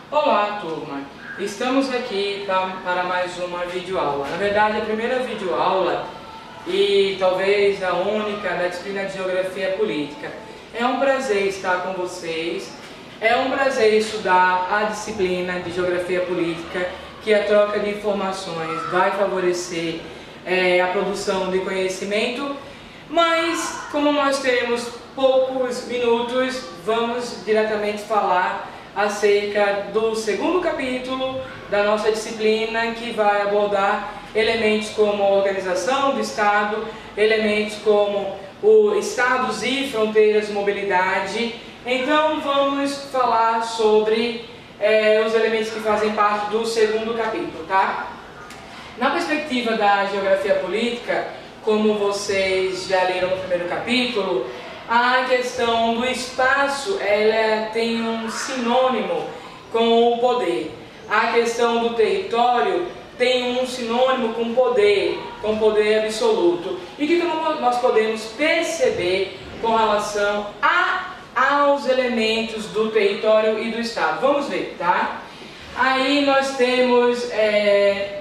Olá, turma! Estamos aqui para mais uma videoaula. Na verdade, a primeira videoaula e talvez a única da disciplina de Geografia Política. É um prazer estar com vocês, é um prazer estudar a disciplina de Geografia Política, que a troca de informações vai favorecer a produção de conhecimento, mas como nós temos poucos minutos, vamos diretamente falar acerca do segundo capítulo da nossa disciplina, que vai abordar elementos como a organização do Estado, elementos como os estados e fronteiras de mobilidade. Então vamos falar sobre os elementos que fazem parte do segundo capítulo, tá? Na perspectiva da geografia política, como vocês já leram no primeiro capítulo, a questão do espaço, ela tem um sinônimo com o poder. A questão do território tem um sinônimo com poder absoluto. E o que nós podemos perceber com relação aos elementos do território e do Estado? Vamos ver, tá? Aí nós temos,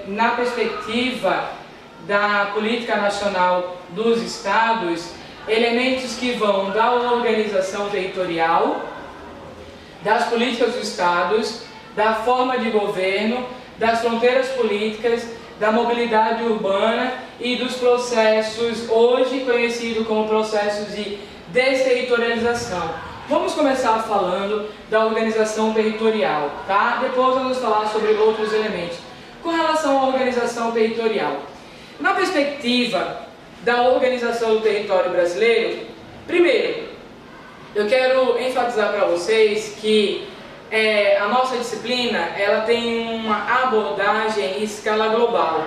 na perspectiva da política nacional dos Estados, elementos que vão da organização territorial, das políticas dos estados, da forma de governo, das fronteiras políticas, da mobilidade urbana e dos processos hoje conhecidos como processos de desterritorialização. Vamos começar falando da organização territorial, tá? Depois vamos falar sobre outros elementos. Com relação à organização territorial, na perspectiva da organização do território brasileiro, primeiro, eu quero enfatizar para vocês que a nossa disciplina ela tem uma abordagem em escala global,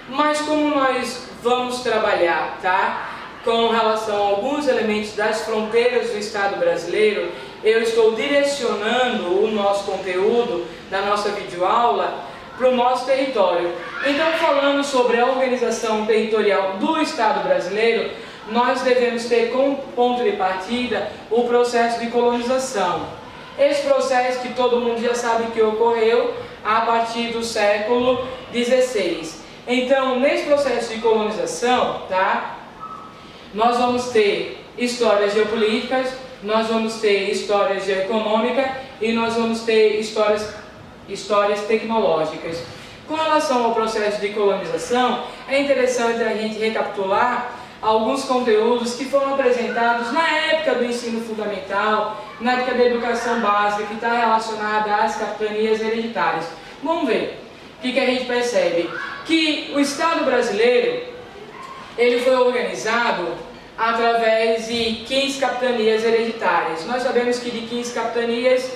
mas como nós vamos trabalhar, tá, com relação a alguns elementos das fronteiras do Estado brasileiro, eu estou direcionando o nosso conteúdo da nossa videoaula para o nosso território. Então, falando sobre a organização territorial do Estado brasileiro, nós devemos ter como ponto de partida o processo de colonização. Esse processo que todo mundo já sabe que ocorreu a partir do século XVI. Então, nesse processo de colonização, tá, nós vamos ter histórias geopolíticas, nós vamos ter histórias geoeconômicas e nós vamos ter histórias tecnológicas. Com relação ao processo de colonização, é interessante a gente recapitular alguns conteúdos que foram apresentados na época do ensino fundamental, na época da educação básica, que está relacionada às capitanias hereditárias. Vamos ver o que a gente percebe. Que o Estado brasileiro ele foi organizado através de 15 capitanias hereditárias. Nós sabemos que de 15 capitanias,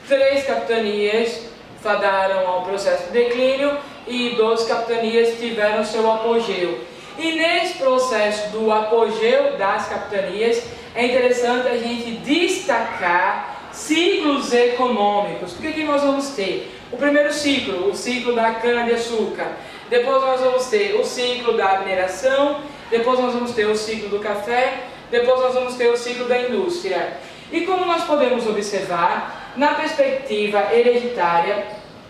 3 capitanias fadaram ao processo de declínio e 12 capitanias tiveram seu apogeu. E nesse processo do apogeu das capitanias, é interessante a gente destacar ciclos econômicos. O que nós vamos ter? O primeiro ciclo, o ciclo da cana-de-açúcar. Depois nós vamos ter o ciclo da mineração. Depois nós vamos ter o ciclo do café. Depois nós vamos ter o ciclo da indústria. E como nós podemos observar, na perspectiva hereditária,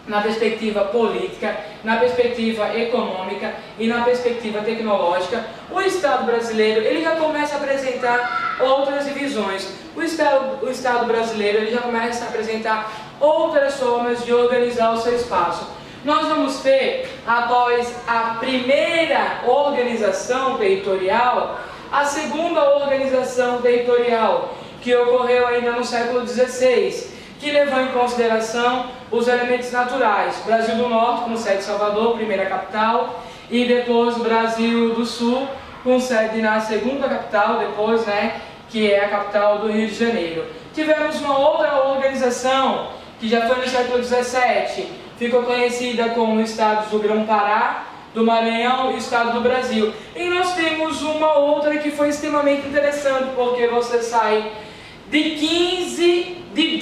na perspectiva política, na perspectiva econômica e na perspectiva tecnológica, o Estado brasileiro ele já começa a apresentar outras divisões. O Estado brasileiro ele já começa a apresentar outras formas de organizar o seu espaço. Nós vamos ter, após a primeira organização territorial, a segunda organização territorial, que ocorreu ainda no século XVI, que levou em consideração os elementos naturais. Brasil do Norte, com sede em Salvador, primeira capital, e depois Brasil do Sul, com sede na segunda capital, depois, que é a capital do Rio de Janeiro. Tivemos uma outra organização, que já foi no século XVII, ficou conhecida como Estados do Grão-Pará, do Maranhão e o Estado do Brasil. E nós temos uma outra que foi extremamente interessante, porque você sai de 15, de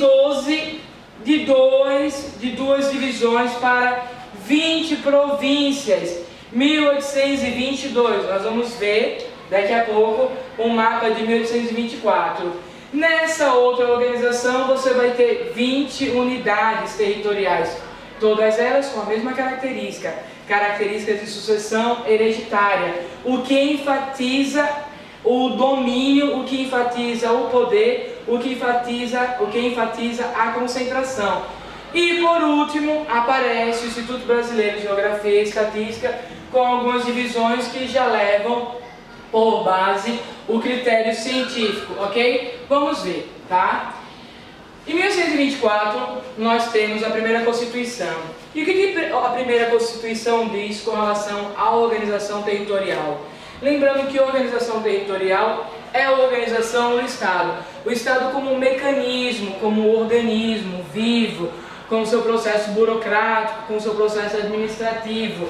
duas divisões para 20 províncias. 1822, nós vamos ver daqui a pouco um mapa de 1824. Nessa outra organização você vai ter 20 unidades territoriais, todas elas com a mesma característica, características de sucessão hereditária, o que enfatiza o domínio, o que enfatiza o poder, o que enfatiza a concentração. E por último, aparece o Instituto Brasileiro de Geografia e Estatística com algumas divisões que já levam por base o critério científico, ok? Vamos ver, tá? Em 1824, nós temos a primeira Constituição. E o que a primeira Constituição diz com relação à organização territorial? Lembrando que a organização territorial é a organização do Estado. O Estado como um mecanismo, como um organismo vivo, com o seu processo burocrático, com o seu processo administrativo.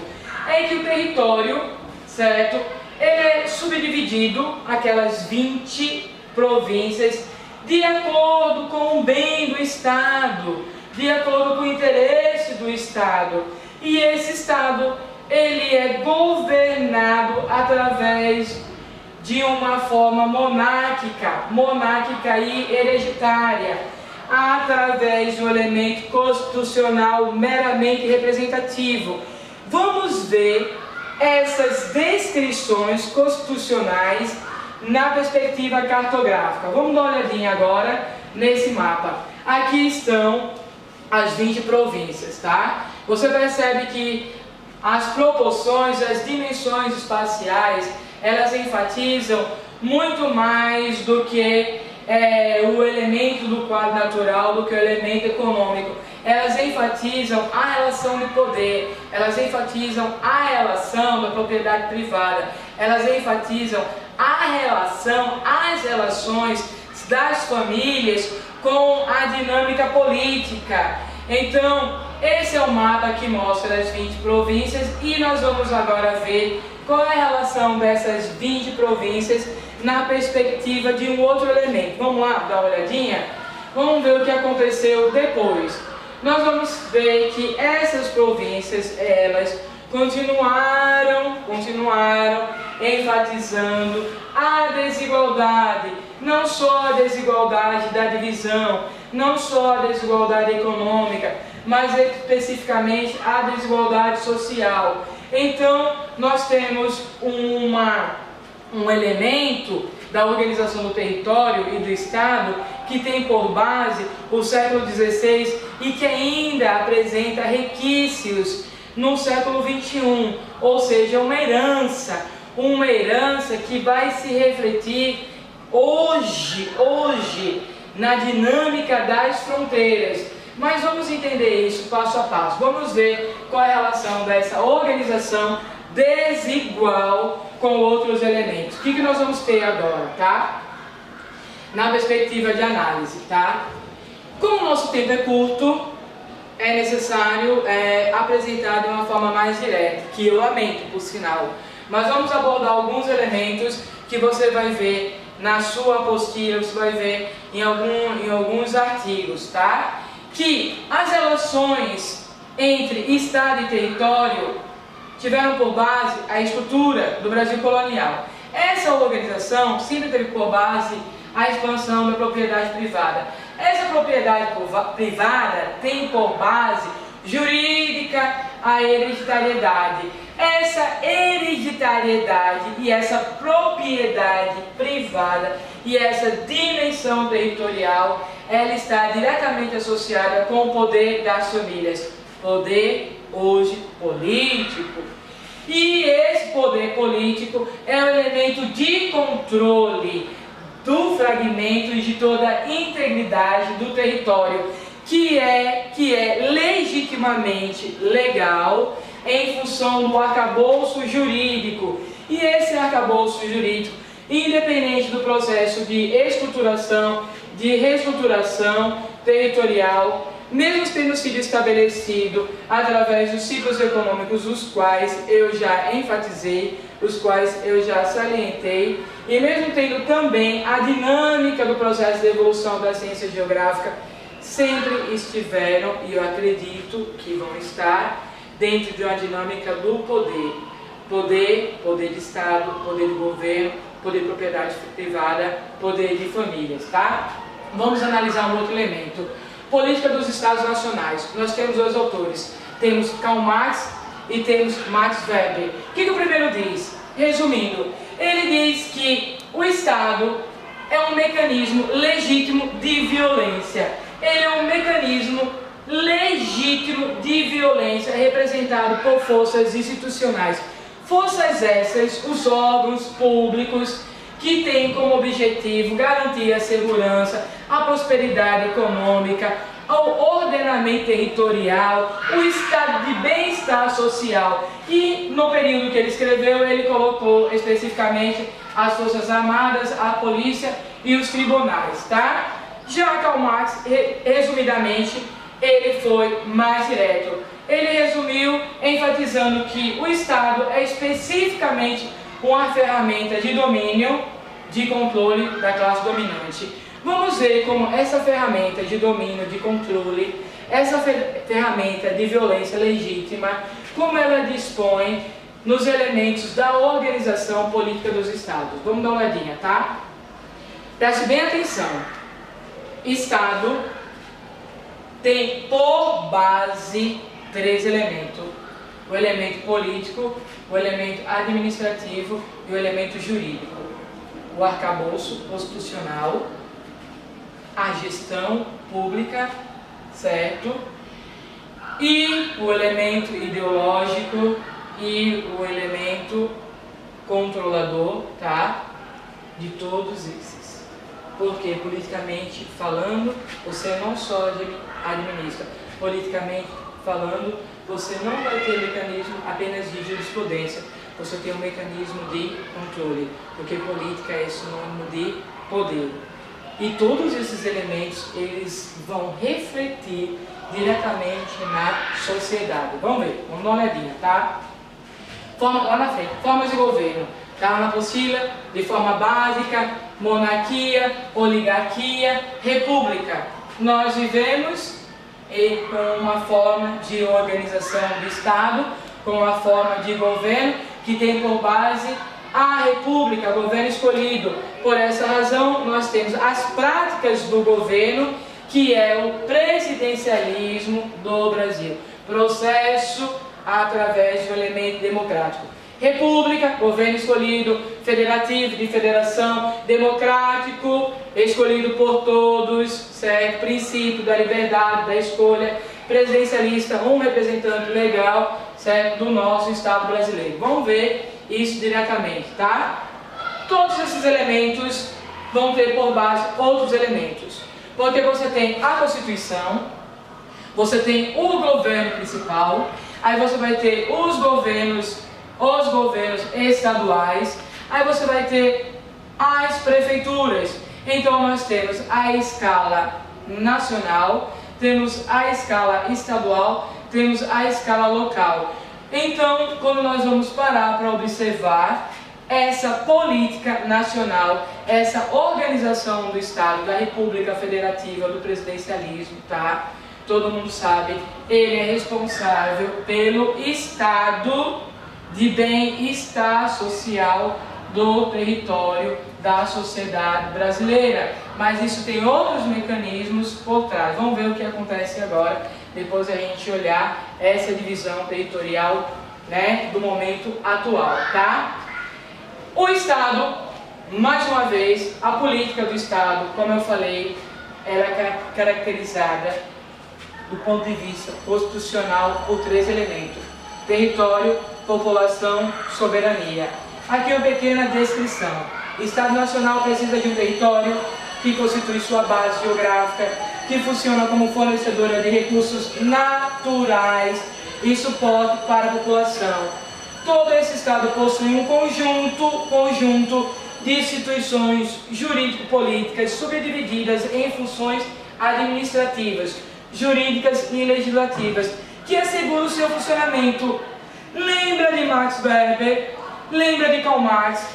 É que o território, certo? Ele é subdividido, aquelas 20 províncias, de acordo com o bem do Estado, de acordo com o interesse do Estado. E esse Estado, ele é governado através de uma forma monárquica e hereditária, através de um elemento constitucional meramente representativo. Vamos ver essas descrições constitucionais na perspectiva cartográfica. Vamos dar uma olhadinha agora nesse mapa. Aqui estão as 20 províncias, tá? Você percebe que as proporções, as dimensões espaciais, elas enfatizam muito mais do que o elemento do quadro natural, do que o elemento econômico. Elas enfatizam a relação de poder, elas enfatizam a relação da propriedade privada, elas enfatizam as relações das famílias com a dinâmica política. Então, esse é o mapa que mostra as 20 províncias e nós vamos agora ver qual é a relação dessas 20 províncias na perspectiva de um outro elemento. Vamos lá dar uma olhadinha? Vamos ver o que aconteceu depois. Nós vamos ver que essas províncias, elas continuaram enfatizando a desigualdade, não só a desigualdade da divisão, não só a desigualdade econômica, mas especificamente a desigualdade social. Então, nós temos um elemento da organização do território e do Estado que tem por base o século XVI e que ainda apresenta requisitos no século XXI, ou seja, uma herança que vai se refletir hoje na dinâmica das fronteiras. Mas vamos entender isso passo a passo. Vamos ver qual é a relação dessa organização desigual com outros elementos. O que nós vamos ter agora, tá? Na perspectiva de análise, tá? Como o nosso tempo é curto, é necessário apresentar de uma forma mais direta, que eu lamento, por sinal. Mas vamos abordar alguns elementos que você vai ver na sua apostila, você vai ver em alguns artigos, tá? Que as relações entre Estado e território tiveram por base a estrutura do Brasil colonial. Essa organização sempre teve por base a expansão da propriedade privada. Essa propriedade privada tem por base jurídica a hereditariedade. Essa hereditariedade e essa propriedade privada e essa dimensão territorial, ela está diretamente associada com o poder das famílias. Poder hoje político. E esse poder político é um elemento de controle do fragmento e de toda a integridade do território, que é legitimamente legal em função do arcabouço jurídico. E esse arcabouço jurídico, independente do processo de estruturação, de reestruturação territorial, mesmo tendo sido estabelecido através dos ciclos econômicos, os quais eu já enfatizei, os quais eu já salientei, e mesmo tendo também a dinâmica do processo de evolução da ciência geográfica, sempre estiveram, e eu acredito que vão estar, dentro de uma dinâmica do poder. Poder de Estado, poder de governo, poder de propriedade privada, poder de famílias, tá? Vamos analisar um outro elemento. Política dos Estados Nacionais. Nós temos dois autores. Temos Karl Marx e temos Max Weber. O que o primeiro diz? Resumindo, ele diz que o Estado é um mecanismo legítimo de violência. Ele é um mecanismo legítimo de violência representado por forças institucionais. Forças essas, os órgãos públicos, que têm como objetivo garantir a segurança, a prosperidade econômica, o ordenamento territorial, o estado de bem-estar social. E no período que ele escreveu, ele colocou especificamente as Forças Armadas, a polícia e os tribunais, tá? Já Karl Marx, resumidamente, ele foi mais direto. Ele resumiu enfatizando que o Estado é especificamente uma ferramenta de domínio, de controle da classe dominante. Vamos ver como essa ferramenta de domínio, de controle, essa ferramenta de violência legítima, como ela dispõe nos elementos da organização política dos Estados. Vamos dar uma olhadinha, tá? Preste bem atenção. Estado tem por base 3 elementos. O elemento político, o elemento administrativo e o elemento jurídico. O arcabouço constitucional, a gestão pública, certo? E o elemento ideológico e o elemento controlador, tá? De todos esses. Porque politicamente falando, você não só administra. Politicamente falando, você não vai ter mecanismo apenas de jurisprudência, você tem um mecanismo de controle, porque política é sinônimo de poder. E todos esses elementos, eles vão refletir diretamente na sociedade. Vamos ver, vamos dar uma olhadinha, tá? Lá na frente, formas de governo. Tá na apostila, de forma básica, monarquia, oligarquia, república. Nós vivemos com uma forma de organização do Estado, com uma forma de governo que tem por base a república, governo escolhido. Por essa razão, nós temos as práticas do governo, que é o presidencialismo do Brasil. Processo através do elemento democrático. República, governo escolhido, federativo, de federação, democrático, escolhido por todos, certo? Princípio da liberdade, da escolha, presidencialista, um representante legal, certo? Do nosso Estado brasileiro. Vamos ver isso diretamente, tá? Todos esses elementos vão ter por base outros elementos. Porque você tem a Constituição, você tem o governo principal, aí você vai ter os governos estaduais, aí você vai ter as prefeituras. Então nós temos a escala nacional, temos a escala estadual, temos a escala local. Então, quando nós vamos parar para observar essa política nacional, essa organização do Estado, da República Federativa, do presidencialismo, tá? Todo mundo sabe, ele é responsável pelo estado de bem-estar social do território da sociedade brasileira. Mas isso tem outros mecanismos por trás. Vamos ver o que acontece agora, depois a gente olhar essa divisão territorial, né, do momento atual, tá? O Estado, mais uma vez, a política do Estado, como eu falei, ela é caracterizada do ponto de vista constitucional por 3 elementos: território, população, soberania. Aqui uma pequena descrição. O Estado Nacional precisa de um território que constitui sua base geográfica, que funciona como fornecedora de recursos naturais e suporte para a população. Todo esse Estado possui um conjunto de instituições jurídico-políticas subdivididas em funções administrativas, jurídicas e legislativas, que asseguram o seu funcionamento. Lembra de Max Weber? Lembra de Karl Marx?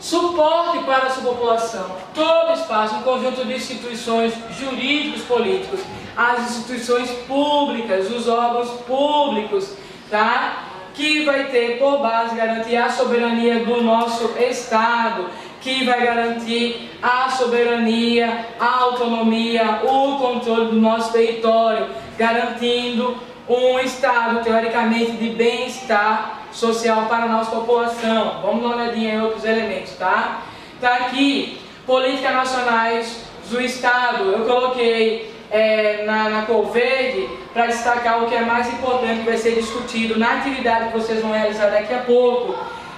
Suporte para a sua população. Todo espaço, um conjunto de instituições jurídicos políticos, as instituições públicas, os órgãos públicos, tá? que vai ter por base garantir a soberania do nosso Estado, que vai garantir a soberania, a autonomia, o controle do nosso território, garantindo um Estado, teoricamente, de bem-estar social para a nossa população. Vamos dar uma olhadinha em outros elementos, tá? Tá aqui, políticas nacionais do Estado. Eu coloquei na cor verde para destacar o que é mais importante que vai ser discutido na atividade que vocês vão realizar daqui a pouco,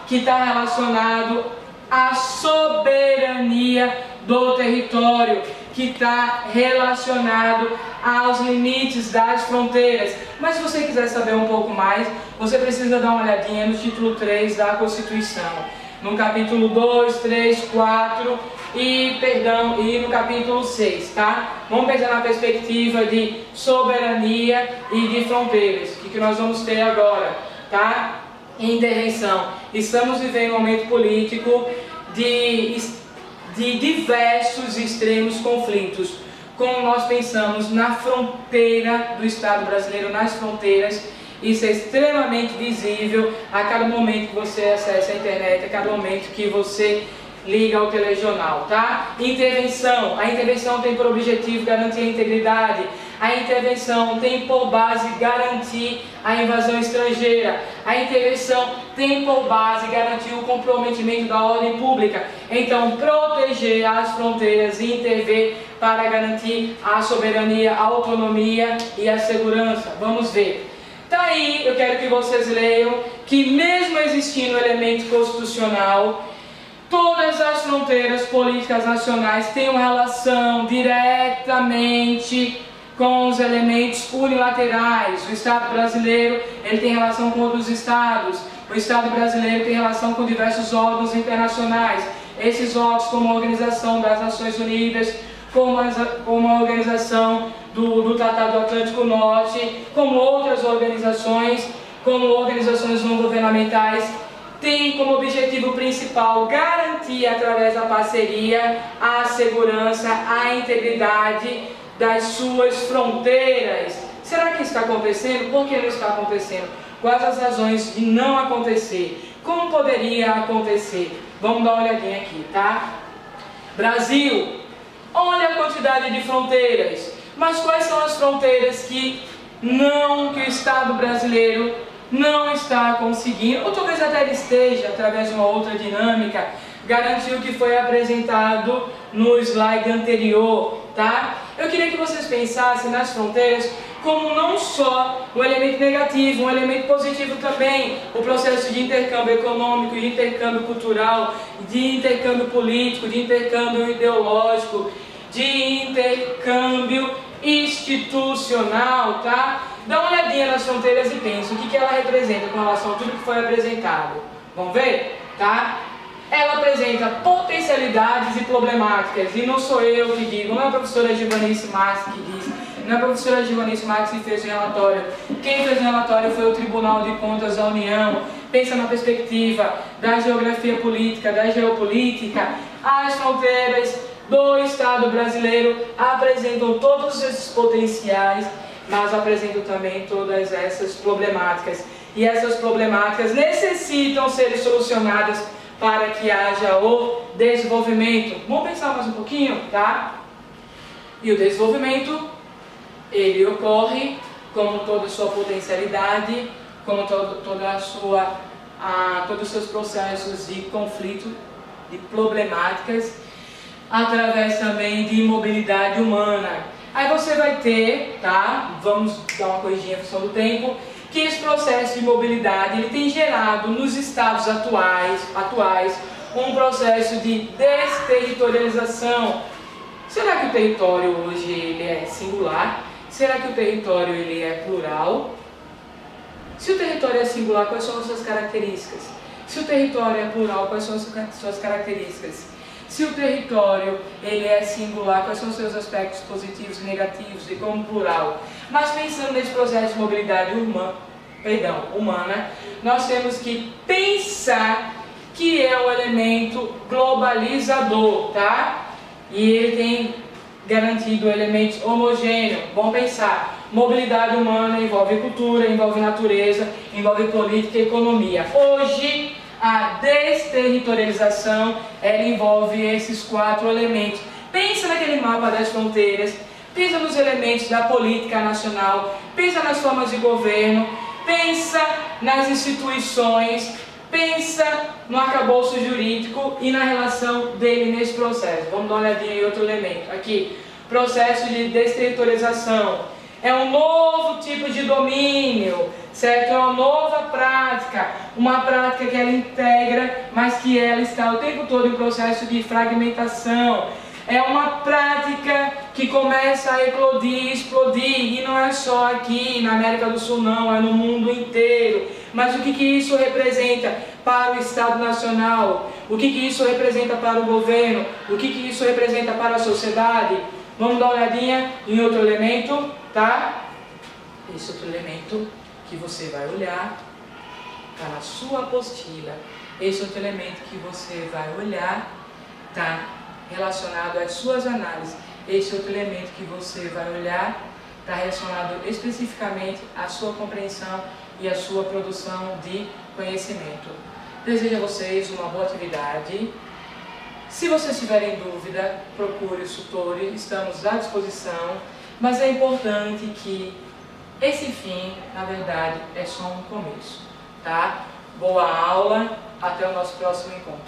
que está relacionado à soberania do território, que está relacionado aos limites das fronteiras. Mas se você quiser saber um pouco mais, você precisa dar uma olhadinha no título 3 da Constituição, no capítulo 2, 3, 4 e no capítulo 6, tá? Vamos pensar na perspectiva de soberania e de fronteiras. O que nós vamos ter agora, tá? Intervenção. Estamos vivendo um momento político de diversos extremos conflitos. Como nós pensamos na fronteira do Estado brasileiro, nas fronteiras, isso é extremamente visível a cada momento que você acessa a internet, a cada momento que você liga ao telejornal, tá? Intervenção. A intervenção tem por objetivo garantir a integridade. A intervenção tem por base garantir a invasão estrangeira. A intervenção tem por base garantir o comprometimento da ordem pública. Então, proteger as fronteiras e intervir para garantir a soberania, a autonomia e a segurança. Vamos ver. Tá aí, eu quero que vocês leiam que mesmo existindo o elemento constitucional, todas as fronteiras políticas nacionais têm uma relação diretamente com os elementos unilaterais. O Estado brasileiro ele tem relação com outros estados. O Estado brasileiro tem relação com diversos órgãos internacionais. Esses órgãos, como a Organização das Nações Unidas, como a Organização do Tratado do Atlântico Norte, como outras organizações, como organizações não governamentais, tem como objetivo principal garantir, através da parceria, a segurança, a integridade das suas fronteiras. Será que está acontecendo? Por que não está acontecendo? Quais as razões de não acontecer? Como poderia acontecer? Vamos dar uma olhadinha aqui, tá? Brasil, olha a quantidade de fronteiras. Mas quais são as fronteiras que o Estado brasileiro não está conseguindo, ou talvez até ele esteja, através de uma outra dinâmica, garantir o que foi apresentado no slide anterior, tá? Eu queria que vocês pensassem nas fronteiras como não só um elemento negativo, um elemento positivo também, o processo de intercâmbio econômico, de intercâmbio cultural, de intercâmbio político, de intercâmbio ideológico, de intercâmbio institucional, tá? Dá uma olhadinha nas fronteiras e pensa o que ela representa com relação a tudo que foi apresentado. Vamos ver? Tá? Ela apresenta potencialidades e problemáticas, e não sou eu que digo, não é a professora Givanice Marques que diz, não é a professora Givanice Marques que fez o relatório. Quem fez o relatório foi o Tribunal de Contas da União. Pensa na perspectiva da geografia política, da geopolítica. As fronteiras do Estado brasileiro apresentam todos esses potenciais, mas apresentam também todas essas problemáticas. E essas problemáticas necessitam ser solucionadas para que haja o desenvolvimento. Vamos pensar mais um pouquinho, tá? E o desenvolvimento, ele ocorre como toda a sua potencialidade, como todos os seus processos de conflito, de problemáticas, através também de mobilidade humana. Aí você vai ter, tá? Vamos dar uma corridinha em função do tempo, que esse processo de mobilidade ele tem gerado nos estados atuais um processo de desterritorialização. Será que o território hoje ele é singular? Será que o território ele é plural? Se o território é singular, quais são as suas características? Se o território é plural, quais são as suas características? Se o território ele é singular, quais são os seus aspectos positivos e negativos e como plural? Mas pensando nesse processo de mobilidade humana, nós temos que pensar que é um elemento globalizador, tá? E ele tem garantido elementos homogêneos. Vamos pensar, mobilidade humana envolve cultura, envolve natureza, envolve política e economia. Hoje, a desterritorialização, ela envolve esses 4 elementos. Pensa naquele mapa das fronteiras, pensa nos elementos da política nacional, pensa nas formas de governo, pensa nas instituições, pensa no arcabouço jurídico e na relação dele nesse processo. Vamos dar uma olhadinha em outro elemento. Aqui, processo de desterritorialização. É um novo tipo de domínio, certo? É uma nova prática, uma prática que ela integra, mas que ela está o tempo todo em processo de fragmentação. É uma prática que começa a eclodir, explodir, e não é só aqui na América do Sul não, é no mundo inteiro. Mas o que isso representa para o Estado Nacional? O que isso representa para o governo? O que isso representa para a sociedade? Vamos dar uma olhadinha em outro elemento, tá? Esse outro elemento que você vai olhar está na sua apostila. Esse outro elemento que você vai olhar está relacionado às suas análises. Esse outro elemento que você vai olhar está relacionado especificamente à sua compreensão e à sua produção de conhecimento. Desejo a vocês uma boa atividade. Se vocês tiverem dúvida, procure os tutores, estamos à disposição, mas é importante que esse fim, na verdade, é só um começo, tá? Boa aula, até o nosso próximo encontro.